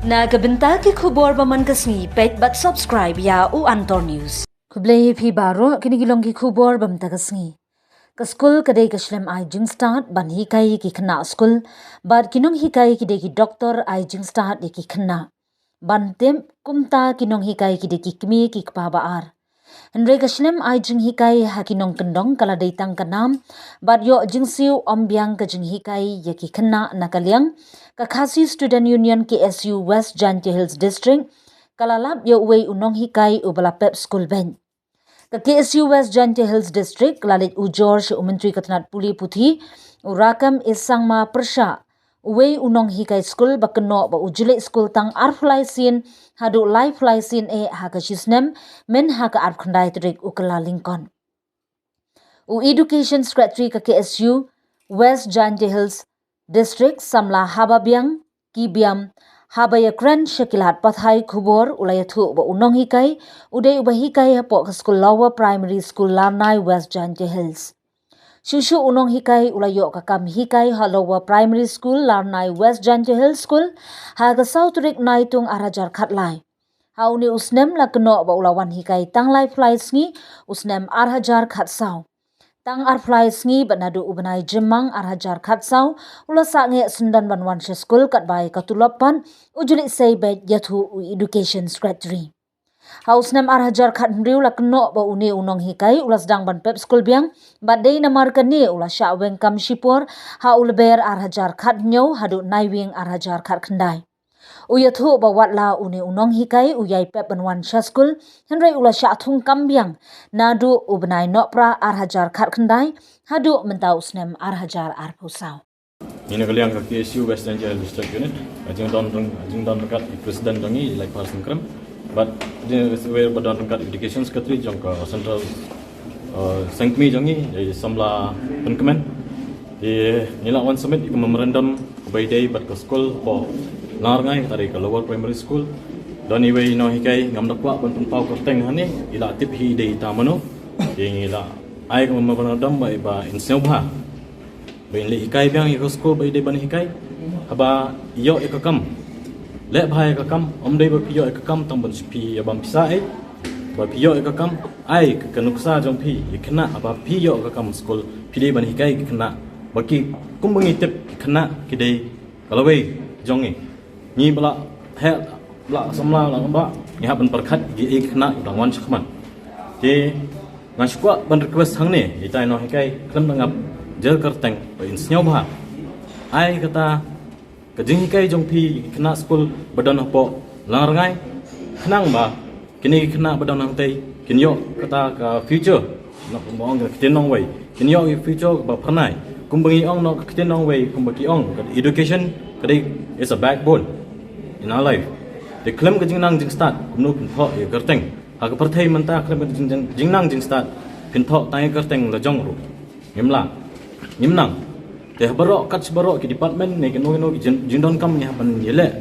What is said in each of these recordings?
Nagabenta ki khubor baman kasni pet but subscribe ya u Antor News. Kublay phi baro kinigilong ki khubor bam tagasni. Ka school kadai ka shlem ai jing start ban hi kai ki khna school but kinong hi kai ki de ki doctor ai jing start de ki khna. Ban tem kumta kinong hi kai ki de ki kmi ki kpa ba ar. Henry ka shlem ai jing hi kai ha kinong kendong kala dai tang kanam but yo jing siu ombyang ka jing hi kai ya ki khna nakaliang ka Khasi Student Union KSU West Jante Hills District kalalap yo way unong hikai ubala pep school ben. Ka KSU West Jante Hills District lalit u George Umantri Katnat Puli Puthi urakam isang ma persya way unong hikai school bakeno ba ujule school tang arflai sin hadu life fly sin e haka shisnem men haka arkhandai trik ukala Lincoln. U Education Secretary ka KSU West Jante Hills District Samla Hababyang Kibyam Habayakran Shakilat Pathai Khubor Ulayathu ba unong hikai uday ubahikai hapo ka school Lower Primary School Larnai West Jante Hills. Shushu unong hikai ulayo ka kam hikai ha Lower Primary School Larnai West Jante Hills School ha ka South Rik Naitung Arajar Khatlai. Ha uni usnem la keno ba ulawan hikai tang life flights ngi usnem Arhajar Khatsau. Tang arflai sngi banadu ubanai jemang arhajar khatsau ula sange sundan banwan school katbai katulapan ujuli say bed yathu education secretary. Haus nam arhajar khatnriu lakno ba uni unong hikai ulas dang ban pep school biang badai namar kani ula sha wengkam shipor ha ulber arhajar khatnyo hadu naiwing arhajar khat khandai. Uyathu ba watla uni unong hikai uyai pep banwan school henry ula sha thung kambiang nadu ubnai nopra arhajar khat khandai hadu mentau snem arhajar arpusau. Ini kalian ke KSU West Jante District Unit, ajing don dekat Presiden dongi like person kram, but dia sesuai pada dekat Education Secretary jong ke Central Sengkmi jongi dari Samla Penkemen, di nilai one summit ikut memorandum kebaidai bat ke school po larngai dari ke Lower Primary School, dan iwe ino hikai ngam dakwa ban pau kerteng hani ila tip hi dei tamano, yang ila ai ke memorandum ba inseuba. Bain le hikai biang iko school bai de ban hikai haba iyo ikakam le bhai ikakam omdei ba piyo ikakam tang ban pi abam pisa ai ba piyo ikakam ai kanuksa jong pi ikna aba piyo ikakam school pide ban hikai ikna baki kumbangi tip ikna kidei kalawei jongi ni bala he bala samla la ba ni haban perkhat gi ikna dangwan chakman de ngashkwa ban request hangne itai no hikai kram dangap jel kerteng ba insnyau ba ai kata kajing hikai jong pi kena school badan po langarngai kenang ba kini kena badan nang tei kinyo kata ka future nak mong ka tinong way kinyo future ba pranai kumbangi ong no ka tinong way kumbaki ong education kadai is a backbone in our life the klem kajing nang jing start kumno pho ye kerteng ha ka parthai manta klem jing nang jing start pin tho tai kerteng la jong ru nimnang te barok kat barok ki department ne keno jindon kam ni haban yele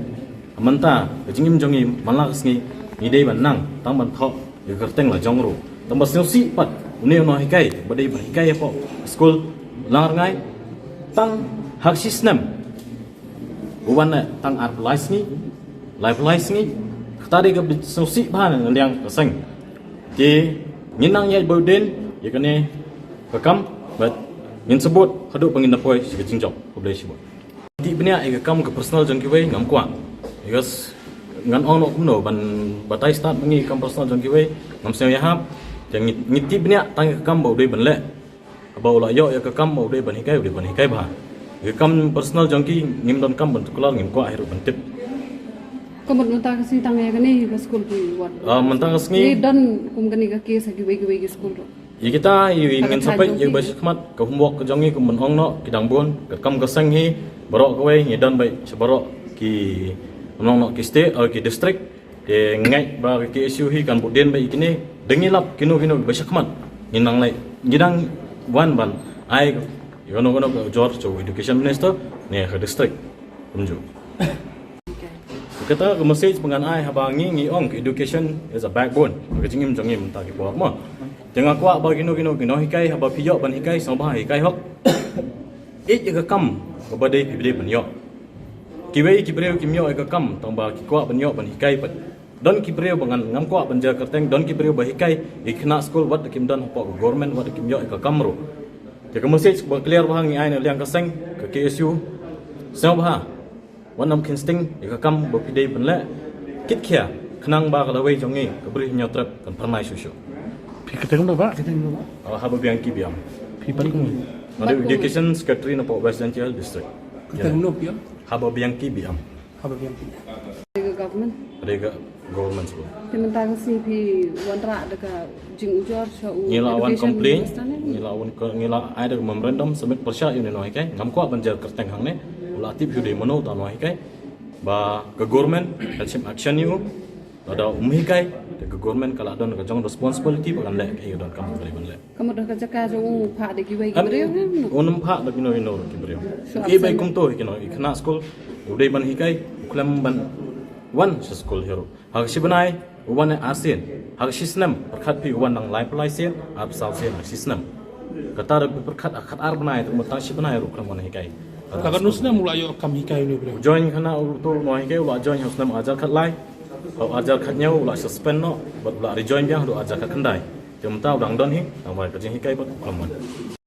amanta jingim jongi malak sngi ni dei ban nang tang ban tho ye kerteng la jongru tamba si pat une no hikai badai ban hikai po school lar ngai tang hak system uwan tang art life ngi tadi ke si ban liang keseng je nginang ye boden ye kene bekam but min sebut hadu pangin napoi si jingjok boleh sibut di benia ai kam ke personal jong kiwei ngam kwa because ngan ong no kumno ban batai start mengi kam personal jong kiwei ngam sel ya hap jang ngiti benia tang kam bo dei ban le ba la yo ya kam bo dei ban hikai ba ke kam personal jong ki ngim don kam ban tuklar ngim kwa hiru ban tip kamut mentang si tang ya kani ke school pi wat mentang sngi dan kum kani ka ke sa kiwei school ro Jadi kita ingin sampai yang berkhidmat ke homework ke jongi ke menong no kidang bon ke kam ke senghi barok ke wei ngidan bai sebarok ki menong no ki state atau ki district de ngai ba ki issue hi kan budien bai kini dengilap kino berkhidmat nginang lai ngidang wan ban ai yono George education minister ne ke district unju kita ke message pengan ai habangi ngi ong education is a backbone ke jingim jongi mentah ki buat mo jangan kuat bagi kino hikai haba piyok ban hikai sama hikai hok ik kam ke badai pibli ban yok kiwei kibreu kimyo eka kam tamba kikwa banyo ban hikai pat don kibreu bangan ngam kwa banja kerteng don kibreu ba hikai ikna school wat kim don po government wat kimyo eka kamro ya message ba clear ba ngi ai na liang ka seng ka KSU sao ba wanam kinsting eka kam ba pidei ban le kit khia khnang ba ka lawei jongi ka bri nyo trap kan pharnai su Pi keteng ba? Keteng ba? haba biang ki biam Pi pan ko. Ada education secretary na po Western Chile district Keteng no pia. haba biang ki biam Haba biang. Ke government. rega government school Temen ta kasi pi wanra deka jing ujor sha u. ngila awan education complain minister ni. ngila ada memorandum submit persya yun no hikai ngam ko banjar kerteng hang ne ula tip jude mono ta no hikai ba ke government help action yu ada hikai ke government kala don ka jong responsibility bagan le ke don kam bari ban le Kamu dah kerja ka jo pha de ki wei ki am breu kan. onum pha da kino ino ki bari So, e bai kum to kino ikna school ude ban hikai kulam ban one school hero hag sibanai uban asin hag sisnam perkhat pi uban nang life license ap sau sen sisnam kata rak perkhat akhat ar banai tu mata sibanai ru kram ban hikai Kakak nusna mulai yo kam hikai ni bro. join khana tu no hikai ula join hosnam ajar khat lai ajar khat nyau ula suspend no bat ula rejoin biang ru ajar khat khandai jom tau dang don hi amai ka jing hikai bat kram